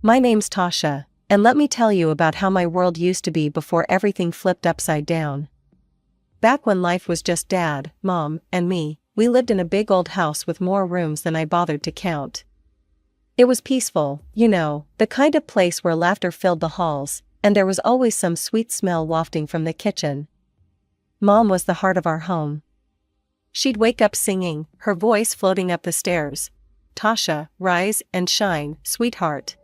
My name's Tasha, and let me tell you about how my world used to be before everything flipped upside down. Back when life was just Dad, Mom, and me, we lived in a big old house with more rooms than I bothered to count. It was peaceful, you know, the kind of place where laughter filled the halls, and there was always some sweet smell wafting from the kitchen. Mom was the heart of our home. She'd wake up singing, her voice floating up the stairs. "Tasha, rise and shine, sweetheart."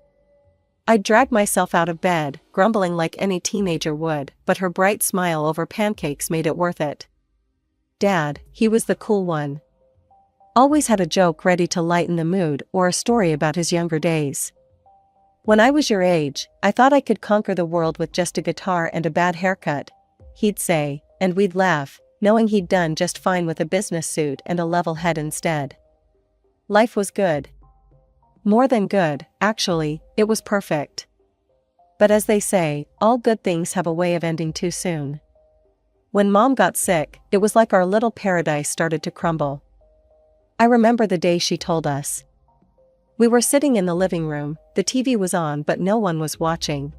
I'd drag myself out of bed, grumbling like any teenager would, but her bright smile over pancakes made it worth it. Dad, he was the cool one. Always had a joke ready to lighten the mood or a story about his younger days. "When I was your age, I thought I could conquer the world with just a guitar and a bad haircut," he'd say, and we'd laugh, knowing he'd done just fine with a business suit and a level head instead. Life was good. More than good, actually, it was perfect. But as they say, all good things have a way of ending too soon. When Mom got sick, it was like our little paradise started to crumble. I remember the day she told us. We were sitting in the living room, the TV was on but no one was watching.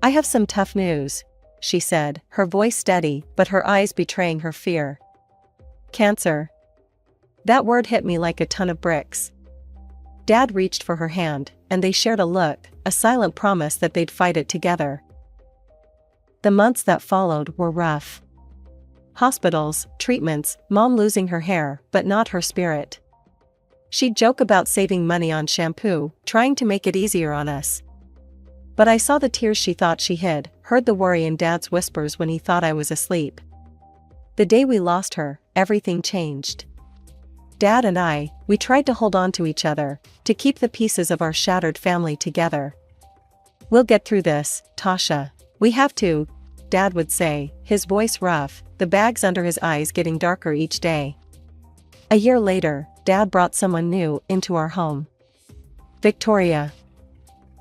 "I have some tough news," she said, her voice steady but her eyes betraying her fear. "Cancer." That word hit me like a ton of bricks. Dad reached for her hand, and they shared a look, a silent promise that they'd fight it together. The months that followed were rough. Hospitals, treatments, Mom losing her hair, but not her spirit. She'd joke about saving money on shampoo, trying to make it easier on us. But I saw the tears she thought she hid, heard the worry in Dad's whispers when he thought I was asleep. The day we lost her, everything changed. Dad and we tried to hold on to each other, to keep the pieces of our shattered family together. "We'll get through this, Tasha. We have to," Dad would say, his voice rough, the bags under his eyes getting darker each day. A year later, Dad brought someone new into our home. Victoria.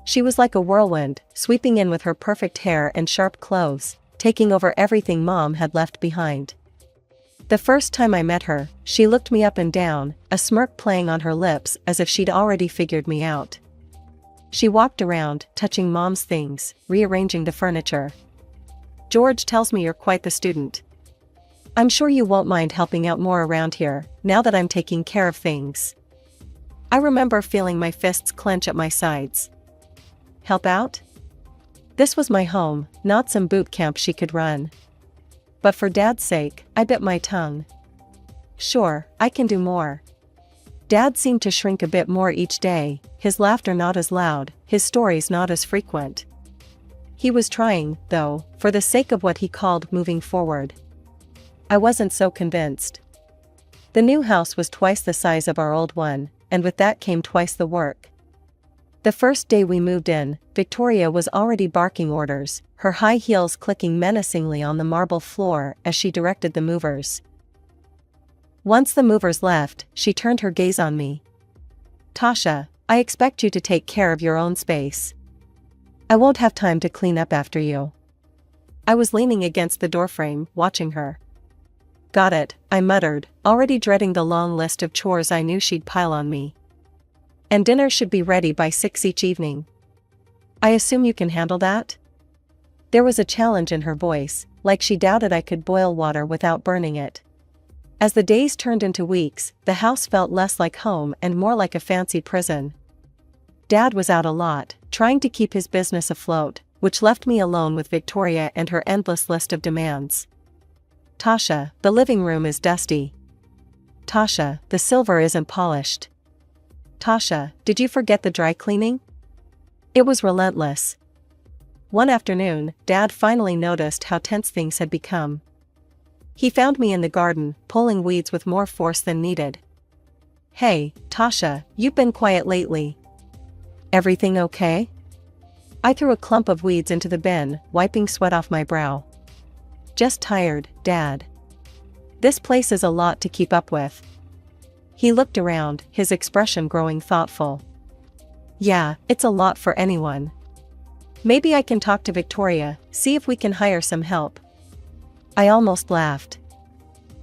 She was like a whirlwind, sweeping in with her perfect hair and sharp clothes, taking over everything Mom had left behind. The first time I met her, she looked me up and down, a smirk playing on her lips as if she'd already figured me out. She walked around, touching Mom's things, rearranging the furniture. "George tells me you're quite the student. I'm sure you won't mind helping out more around here, now that I'm taking care of things." I remember feeling my fists clench at my sides. Help out? This was my home, not some boot camp she could run. But for Dad's sake, I bit my tongue. "Sure, I can do more." Dad seemed to shrink a bit more each day, his laughter not as loud, his stories not as frequent. He was trying, though, for the sake of what he called moving forward. I wasn't so convinced. The new house was twice the size of our old one, and with that came twice the work. The first day we moved in, Victoria was already barking orders, her high heels clicking menacingly on the marble floor as she directed the movers. Once the movers left, she turned her gaze on me. "Tasha, I expect you to take care of your own space. I won't have time to clean up after you." I was leaning against the doorframe, watching her. "Got it," I muttered, already dreading the long list of chores I knew she'd pile on me. "And dinner should be ready by 6 each evening. I assume you can handle that?" There was a challenge in her voice, like she doubted I could boil water without burning it. As the days turned into weeks, the house felt less like home and more like a fancy prison. Dad was out a lot, trying to keep his business afloat, which left me alone with Victoria and her endless list of demands. "Tasha, the living room is dusty." "Tasha, the silver isn't polished." "Tasha, did you forget the dry cleaning?" It was relentless. One afternoon, Dad finally noticed how tense things had become. He found me in the garden, pulling weeds with more force than needed. "Hey, Tasha, you've been quiet lately. Everything okay?" I threw a clump of weeds into the bin, wiping sweat off my brow. "Just tired, Dad. This place is a lot to keep up with." He looked around, his expression growing thoughtful. "Yeah, it's a lot for anyone. Maybe I can talk to Victoria, see if we can hire some help." I almost laughed.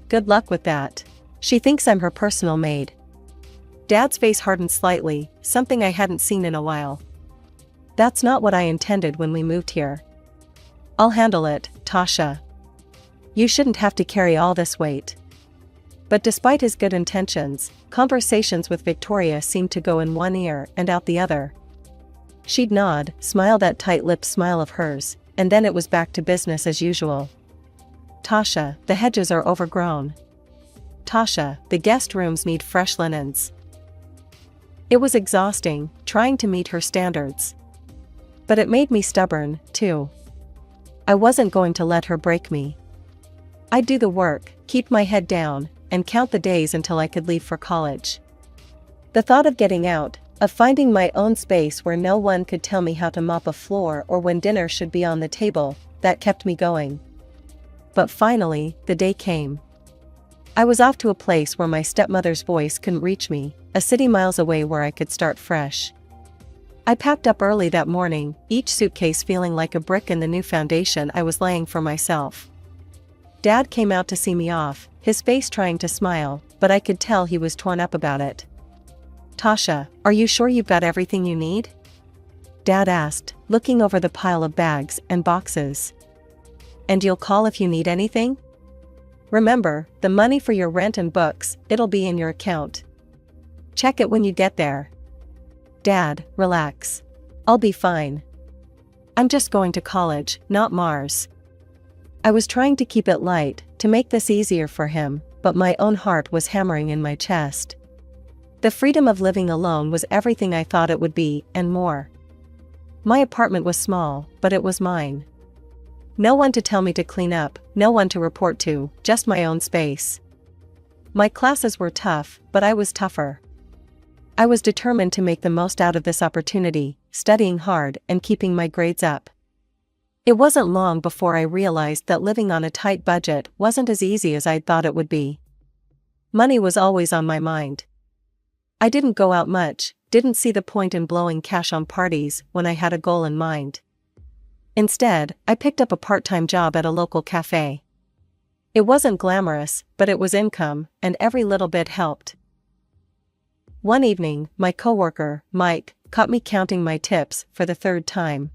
"Good luck with that. She thinks I'm her personal maid." Dad's face hardened slightly, something I hadn't seen in a while. That's not what I intended when we moved here. I'll handle it, Tasha. You shouldn't have to carry all this weight. But despite his good intentions, conversations with Victoria seemed to go in one ear and out the other. She'd nod, smile that tight-lipped smile of hers, and then it was back to business as usual. Tasha, the hedges are overgrown. Tasha, the guest rooms need fresh linens. It was exhausting, trying to meet her standards. But it made me stubborn, too. I wasn't going to let her break me. I'd do the work, keep my head down, and count the days until I could leave for college. The thought of getting out, of finding my own space where no one could tell me how to mop a floor or when dinner should be on the table, that kept me going. But finally, the day came. I was off to a place where my stepmother's voice couldn't reach me, a city miles away where I could start fresh. I packed up early that morning, each suitcase feeling like a brick in the new foundation I was laying for myself. Dad came out to see me off, his face trying to smile, but I could tell he was torn up about it. Tasha, are you sure you've got everything you need? Dad asked, looking over the pile of bags and boxes. And you'll call if you need anything? Remember, the money for your rent and books, it'll be in your account. Check it when you get there. Dad, relax. I'll be fine. I'm just going to college, not Mars. I was trying to keep it light, to make this easier for him, but my own heart was hammering in my chest. The freedom of living alone was everything I thought it would be, and more. My apartment was small, but it was mine. No one to tell me to clean up, no one to report to, just my own space. My classes were tough, but I was tougher. I was determined to make the most out of this opportunity, studying hard and keeping my grades up. It wasn't long before I realized that living on a tight budget wasn't as easy as I'd thought it would be. Money was always on my mind. I didn't go out much, didn't see the point in blowing cash on parties when I had a goal in mind. Instead, I picked up a part-time job at a local cafe. It wasn't glamorous, but it was income, and every little bit helped. One evening, my coworker, Mike, caught me counting my tips for the third time.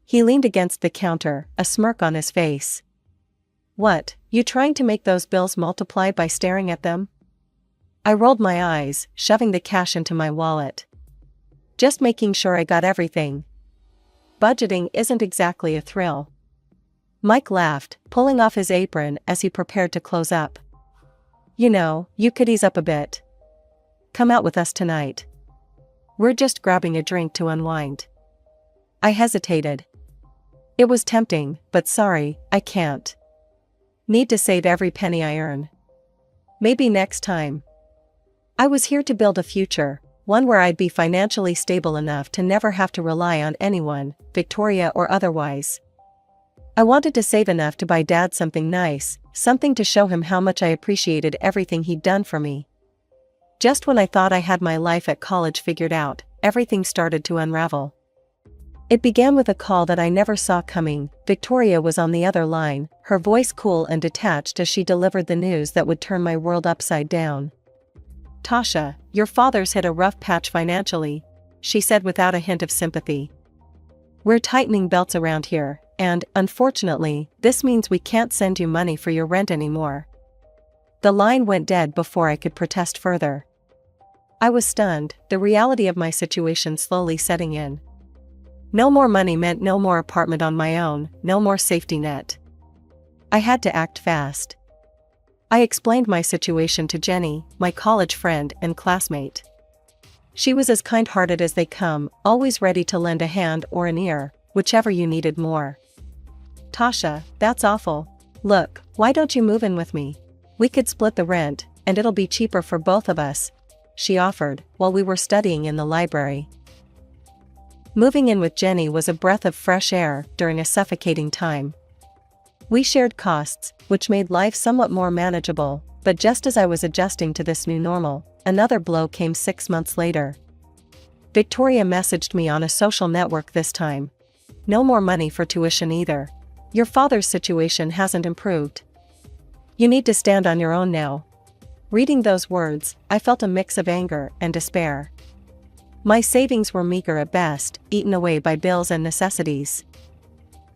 He leaned against the counter, a smirk on his face. What, you trying to make those bills multiply by staring at them? I rolled my eyes, shoving the cash into my wallet. Just making sure I got everything. Budgeting isn't exactly a thrill. Mike laughed, pulling off his apron as he prepared to close up. You know, you could ease up a bit. Come out with us tonight. We're just grabbing a drink to unwind. I hesitated. It was tempting, but sorry, I can't. Need to save every penny I earn. Maybe next time. I was here to build a future, one where I'd be financially stable enough to never have to rely on anyone, Victoria or otherwise. I wanted to save enough to buy Dad something nice, something to show him how much I appreciated everything he'd done for me. Just when I thought I had my life at college figured out, everything started to unravel. It began with a call that I never saw coming. Victoria was on the other line, her voice cool and detached as she delivered the news that would turn my world upside down. Tasha, your father's hit a rough patch financially, she said without a hint of sympathy. We're tightening belts around here, and, unfortunately, this means we can't send you money for your rent anymore. The line went dead before I could protest further. I was stunned, the reality of my situation slowly setting in. No more money meant no more apartment on my own, no more safety net. I had to act fast. I explained my situation to Jenny, my college friend and classmate. She was as kind-hearted as they come, always ready to lend a hand or an ear, whichever you needed more. Tasha, that's awful. Look, why don't you move in with me? We could split the rent, and it'll be cheaper for both of us, she offered, while we were studying in the library. Moving in with Jenny was a breath of fresh air during a suffocating time. We shared costs, which made life somewhat more manageable, but just as I was adjusting to this new normal, another blow came 6 months later. Victoria messaged me on a social network this time. No more money for tuition either. Your father's situation hasn't improved. You need to stand on your own now. Reading those words, I felt a mix of anger and despair. My savings were meager at best, eaten away by bills and necessities.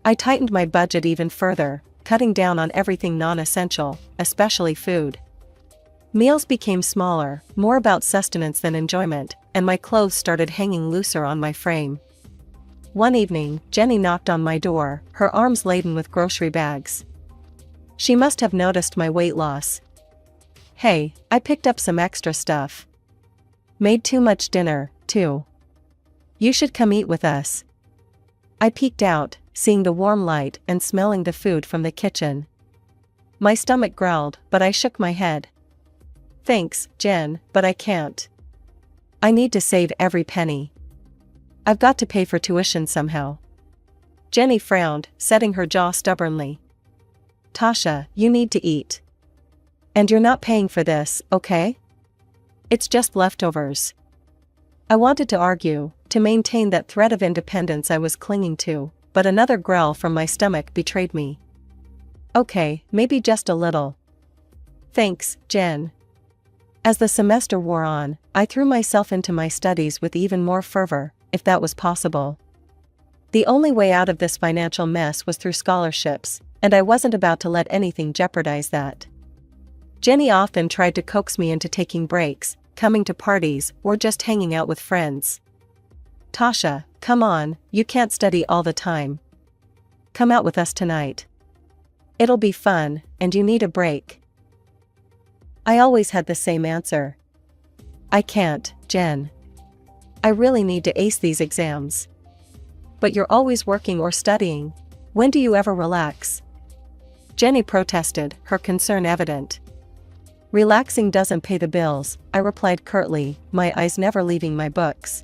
I tightened my budget even further, cutting down on everything non-essential, especially food. Meals became smaller, more about sustenance than enjoyment, and my clothes started hanging looser on my frame. One evening, Jenny knocked on my door, her arms laden with grocery bags. She must have noticed my weight loss. "Hey, I picked up some extra stuff. Made too much dinner, too. You should come eat with us." I peeked out, seeing the warm light and smelling the food from the kitchen. My stomach growled, but I shook my head. "Thanks, Jen, but I can't. I need to save every penny. I've got to pay for tuition somehow." Jenny frowned, setting her jaw stubbornly. "Tasha, you need to eat. And you're not paying for this, okay? It's just leftovers." I wanted to argue, to maintain that thread of independence I was clinging to, but another growl from my stomach betrayed me. "Okay, maybe just a little. Thanks, Jen." As the semester wore on, I threw myself into my studies with even more fervor, if that was possible. The only way out of this financial mess was through scholarships, and I wasn't about to let anything jeopardize that. Jenny often tried to coax me into taking breaks, coming to parties, or just hanging out with friends. "Tasha, come on, you can't study all the time. Come out with us tonight. It'll be fun, and you need a break." I always had the same answer. "I can't, Jen. I really need to ace these exams." "But you're always working or studying. When do you ever relax?" Jenny protested, her concern evident. "Relaxing doesn't pay the bills," I replied curtly, my eyes never leaving my books.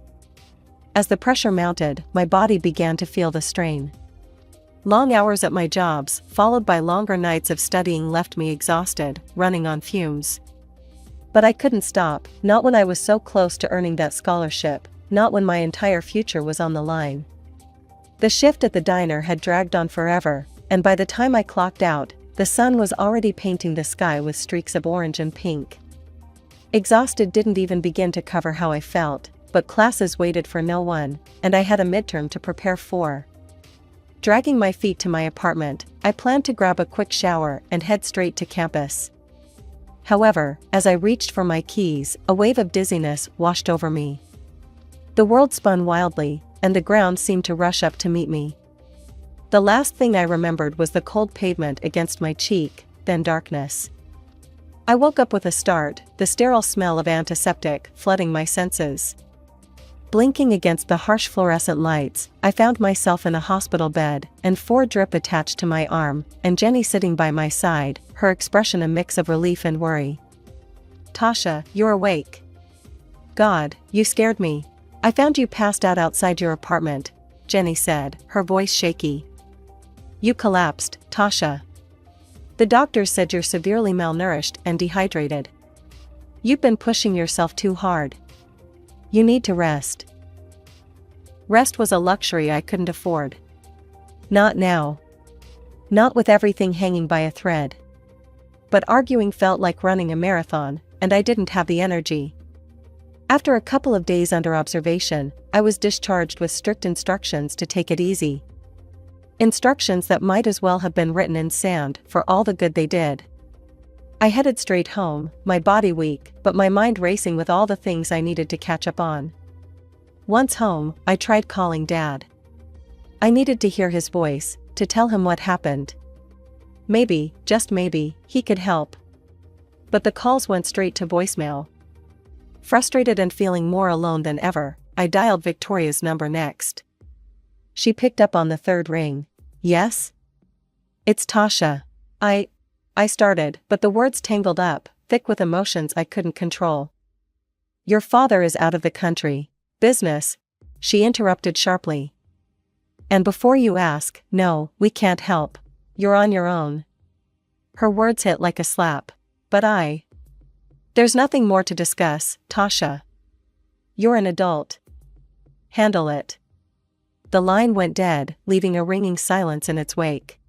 As the pressure mounted, my body began to feel the strain. Long hours at my jobs, followed by longer nights of studying, left me exhausted, running on fumes. But I couldn't stop, not when I was so close to earning that scholarship, not when my entire future was on the line. The shift at the diner had dragged on forever, and by the time I clocked out, the sun was already painting the sky with streaks of orange and pink. Exhausted didn't even begin to cover how I felt, but classes waited for no one, and I had a midterm to prepare for. Dragging my feet to my apartment, I planned to grab a quick shower and head straight to campus. However, as I reached for my keys, a wave of dizziness washed over me. The world spun wildly, and the ground seemed to rush up to meet me. The last thing I remembered was the cold pavement against my cheek, then darkness. I woke up with a start, the sterile smell of antiseptic flooding my senses. Blinking against the harsh fluorescent lights, I found myself in a hospital bed, and 4 drip attached to my arm, and Jenny sitting by my side, her expression a mix of relief and worry. "Tasha, you're awake. God, you scared me. I found you passed out outside your apartment," Jenny said, her voice shaky. "You collapsed, Tasha. The doctors said you're severely malnourished and dehydrated. You've been pushing yourself too hard. You need to rest." Rest was a luxury I couldn't afford. Not now. Not with everything hanging by a thread. But arguing felt like running a marathon, and I didn't have the energy. After a couple of days under observation, I was discharged with strict instructions to take it easy. Instructions that might as well have been written in sand for all the good they did. I headed straight home, my body weak, but my mind racing with all the things I needed to catch up on. Once home, I tried calling Dad. I needed to hear his voice, to tell him what happened. Maybe, just maybe, he could help. But the calls went straight to voicemail. Frustrated and feeling more alone than ever, I dialed Victoria's number next. She picked up on the 3rd ring. "Yes? It's Tasha. I started, but the words tangled up, thick with emotions I couldn't control. "Your father is out of the country. Business," she interrupted sharply. "And before you ask, no, we can't help. You're on your own." Her words hit like a slap. But "There's nothing more to discuss, Tasha. You're an adult. Handle it." The line went dead, leaving a ringing silence in its wake.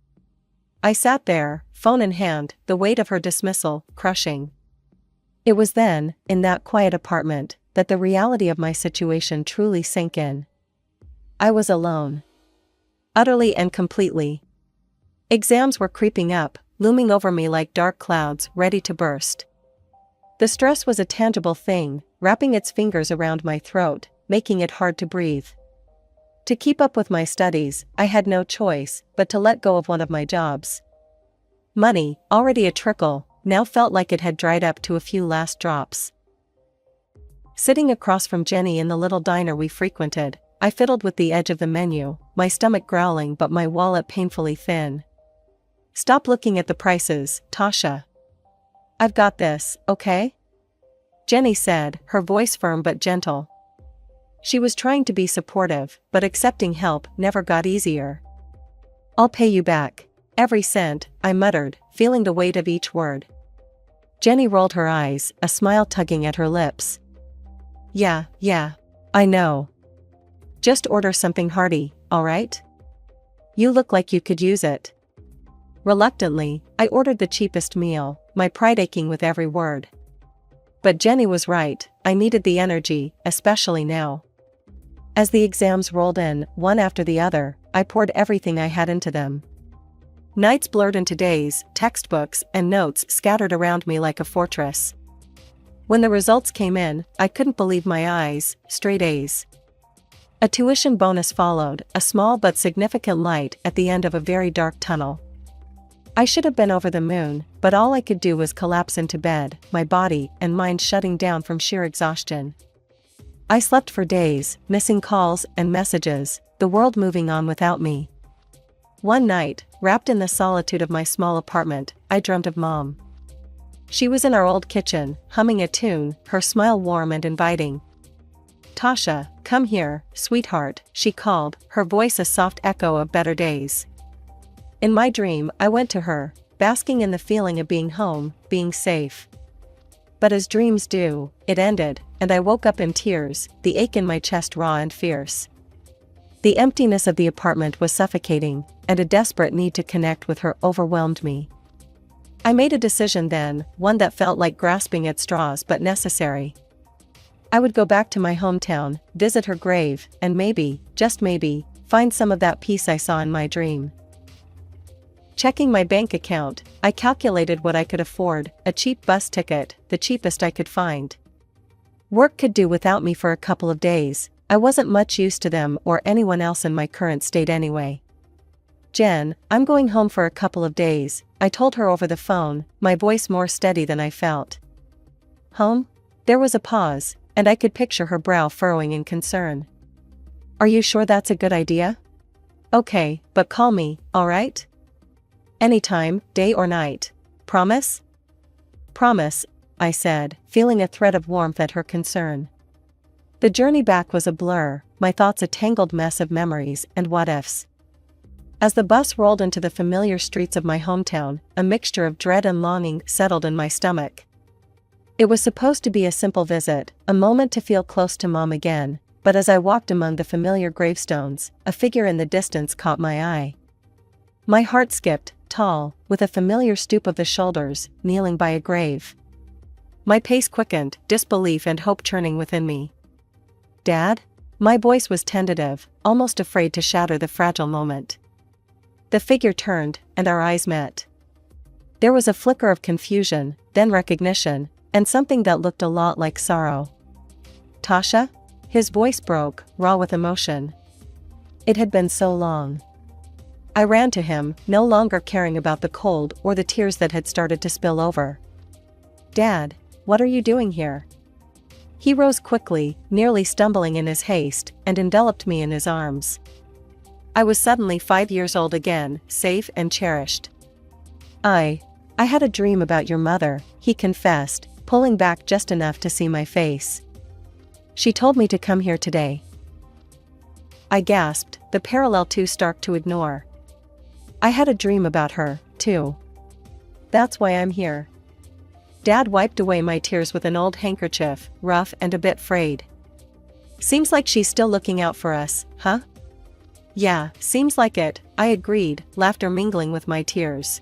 I sat there, phone in hand, the weight of her dismissal crushing. It was then, in that quiet apartment, that the reality of my situation truly sank in. I was alone. Utterly and completely. Exams were creeping up, looming over me like dark clouds ready to burst. The stress was a tangible thing, wrapping its fingers around my throat, making it hard to breathe. To keep up with my studies, I had no choice but to let go of one of my jobs. Money, already a trickle, now felt like it had dried up to a few last drops. Sitting across from Jenny in the little diner we frequented, I fiddled with the edge of the menu, my stomach growling but my wallet painfully thin. "Stop looking at the prices, Tasha. I've got this, okay?" Jenny said, her voice firm but gentle. She was trying to be supportive, but accepting help never got easier. "I'll pay you back. Every cent," I muttered, feeling the weight of each word. Jenny rolled her eyes, a smile tugging at her lips. Yeah, I know. Just order something hearty, alright? You look like you could use it." Reluctantly, I ordered the cheapest meal, my pride aching with every word. But Jenny was right, I needed the energy, especially now. As the exams rolled in, one after the other, I poured everything I had into them. Nights blurred into days, textbooks and notes scattered around me like a fortress. When the results came in, I couldn't believe my eyes, straight A's. A tuition bonus followed, a small but significant light at the end of a very dark tunnel. I should have been over the moon, but all I could do was collapse into bed, my body and mind shutting down from sheer exhaustion. I slept for days, missing calls and messages, the world moving on without me. One night, wrapped in the solitude of my small apartment, I dreamt of Mom. She was in our old kitchen, humming a tune, her smile warm and inviting. "Tasha, come here, sweetheart," she called, her voice a soft echo of better days. In my dream, I went to her, basking in the feeling of being home, being safe. But as dreams do, it ended, and I woke up in tears, the ache in my chest raw and fierce. The emptiness of the apartment was suffocating, and a desperate need to connect with her overwhelmed me. I made a decision then, one that felt like grasping at straws but necessary. I would go back to my hometown, visit her grave, and maybe, just maybe, find some of that peace I saw in my dream. Checking my bank account, I calculated what I could afford, a cheap bus ticket, the cheapest I could find. Work could do without me for a couple of days, I wasn't much use to them or anyone else in my current state anyway. "Jen, I'm going home for a couple of days," I told her over the phone, my voice more steady than I felt. "Home?" There was a pause, and I could picture her brow furrowing in concern. "Are you sure that's a good idea?" "Okay, but call me, alright?" "Anytime, day or night. Promise?" "Promise," I said, feeling a thread of warmth at her concern. The journey back was a blur, my thoughts a tangled mess of memories and what-ifs. As the bus rolled into the familiar streets of my hometown, a mixture of dread and longing settled in my stomach. It was supposed to be a simple visit, a moment to feel close to Mom again, but as I walked among the familiar gravestones, a figure in the distance caught my eye. My heart skipped, tall, with a familiar stoop of the shoulders, kneeling by a grave. My pace quickened, disbelief and hope churning within me. "Dad?" My voice was tentative, almost afraid to shatter the fragile moment. The figure turned, and our eyes met. There was a flicker of confusion, then recognition, and something that looked a lot like sorrow. "Tasha?" His voice broke, raw with emotion. It had been so long. I ran to him, no longer caring about the cold or the tears that had started to spill over. "Dad, what are you doing here?" He rose quickly, nearly stumbling in his haste, and enveloped me in his arms. I was suddenly 5 years old again, safe and cherished. I had a dream about your mother," he confessed, pulling back just enough to see my face. "She told me to come here today." I gasped, the parallel too stark to ignore. I had a dream about her, too. That's why I'm here. Dad wiped away my tears with an old handkerchief, rough and a bit frayed. "Seems like she's still looking out for us, huh?" "Yeah, seems like it," I agreed, laughter mingling with my tears.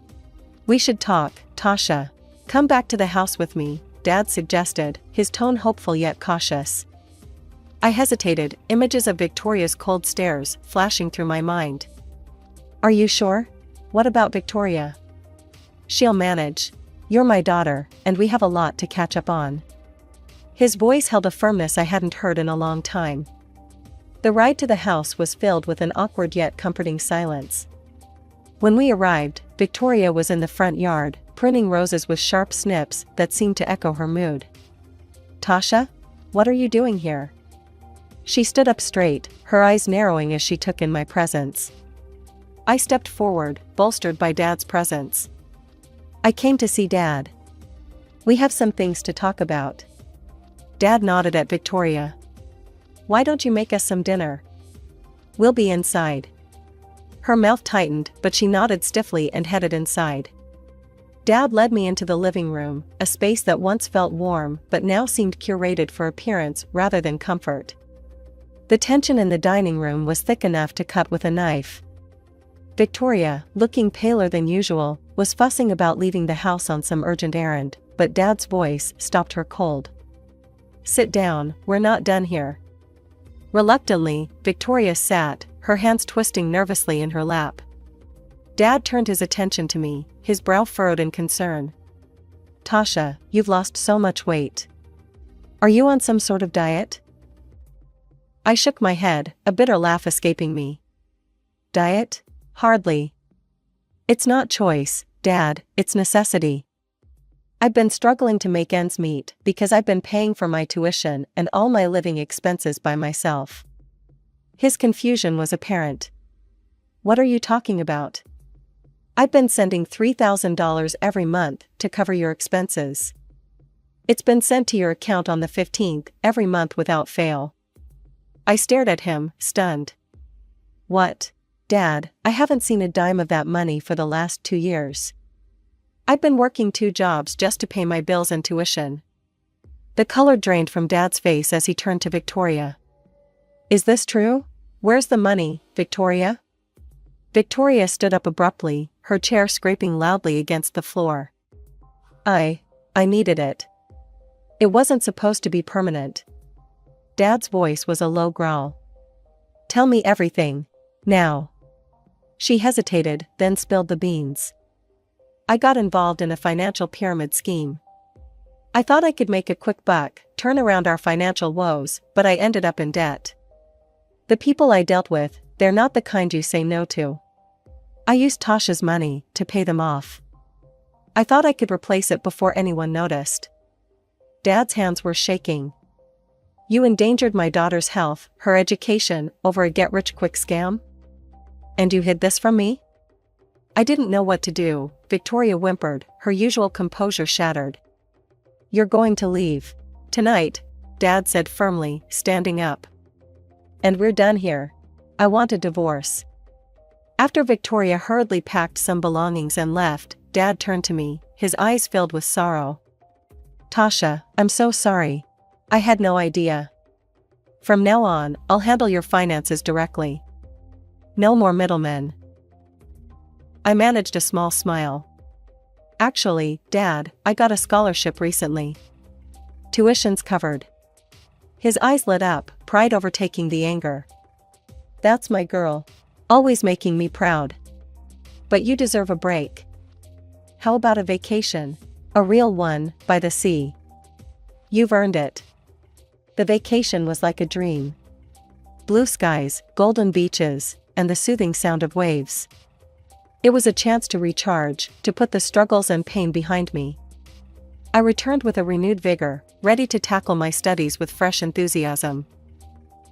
"We should talk, Tasha. Come back to the house with me," Dad suggested, his tone hopeful yet cautious. I hesitated, images of Victoria's cold stares flashing through my mind. Are you sure? What about Victoria? She'll manage. You're my daughter, and we have a lot to catch up on. His voice held a firmness I hadn't heard in a long time. The ride to the house was filled with an awkward yet comforting silence. When we arrived, Victoria was in the front yard, pruning roses with sharp snips that seemed to echo her mood. Tasha? What are you doing here? She stood up straight, her eyes narrowing as she took in my presence. I stepped forward, bolstered by Dad's presence. I came to see Dad. We have some things to talk about. Dad nodded at Victoria. Why don't you make us some dinner? We'll be inside. Her mouth tightened, but she nodded stiffly and headed inside. Dad led me into the living room, a space that once felt warm but now seemed curated for appearance rather than comfort. The tension in the dining room was thick enough to cut with a knife. Victoria, looking paler than usual, was fussing about leaving the house on some urgent errand, but Dad's voice stopped her cold. Sit down, we're not done here. Reluctantly, Victoria sat, her hands twisting nervously in her lap. Dad turned his attention to me, his brow furrowed in concern. Tasha, you've lost so much weight. Are you on some sort of diet? I shook my head, a bitter laugh escaping me. Diet? Hardly. It's not choice, Dad, it's necessity. I've been struggling to make ends meet because I've been paying for my tuition and all my living expenses by myself. His confusion was apparent. What are you talking about? I've been sending $3,000 every month to cover your expenses. It's been sent to your account on the 15th every month without fail. I stared at him, stunned. What? Dad, I haven't seen a dime of that money for the last 2 years. I've been working 2 jobs just to pay my bills and tuition. The color drained from Dad's face as he turned to Victoria. Is this true? Where's the money, Victoria? Victoria stood up abruptly, her chair scraping loudly against the floor. I needed it. It wasn't supposed to be permanent. Dad's voice was a low growl. Tell me everything, now. She hesitated, then spilled the beans. I got involved in a financial pyramid scheme. I thought I could make a quick buck, turn around our financial woes, but I ended up in debt. The people I dealt with, they're not the kind you say no to. I used Tasha's money to pay them off. I thought I could replace it before anyone noticed. Dad's hands were shaking. You endangered my daughter's health, her education, over a get-rich-quick scam? And you hid this from me? I didn't know what to do, Victoria whimpered, her usual composure shattered. You're going to leave. Tonight, Dad said firmly, standing up. And we're done here. I want a divorce. After Victoria hurriedly packed some belongings and left, Dad turned to me, his eyes filled with sorrow. Tasha, I'm so sorry. I had no idea. From now on, I'll handle your finances directly. No more middlemen. I managed a small smile. Actually, Dad, I got a scholarship recently. Tuition's covered. His eyes lit up, pride overtaking the anger. That's my girl. Always making me proud. But you deserve a break. How about a vacation? A real one, by the sea. You've earned it. The vacation was like a dream. Blue skies, golden beaches, and the soothing sound of waves. It was a chance to recharge, to put the struggles and pain behind me. I returned with a renewed vigor, ready to tackle my studies with fresh enthusiasm.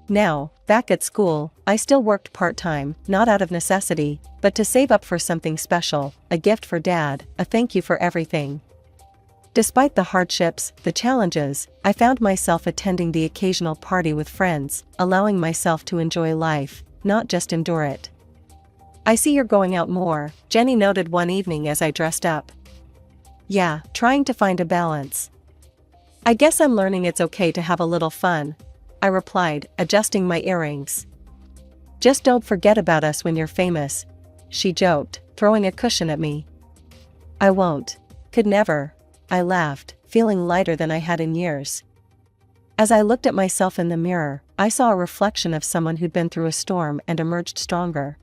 Now, back at school, I still worked part-time, not out of necessity, but to save up for something special, a gift for Dad, a thank you for everything. Despite the hardships, the challenges, I found myself attending the occasional party with friends, allowing myself to enjoy life, not just endure it. I see you're going out more, Jenny noted one evening as I dressed up. Yeah, trying to find a balance. I guess I'm learning it's okay to have a little fun, I replied, adjusting my earrings. Just don't forget about us when you're famous, she joked, throwing a cushion at me. I won't. Could never. I laughed, feeling lighter than I had in years. As I looked at myself in the mirror, I saw a reflection of someone who'd been through a storm and emerged stronger.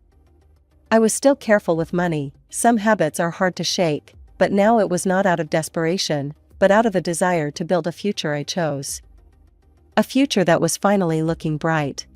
I was still careful with money. Some habits are hard to shake, but now it was not out of desperation, but out of a desire to build a future I chose. A future that was finally looking bright.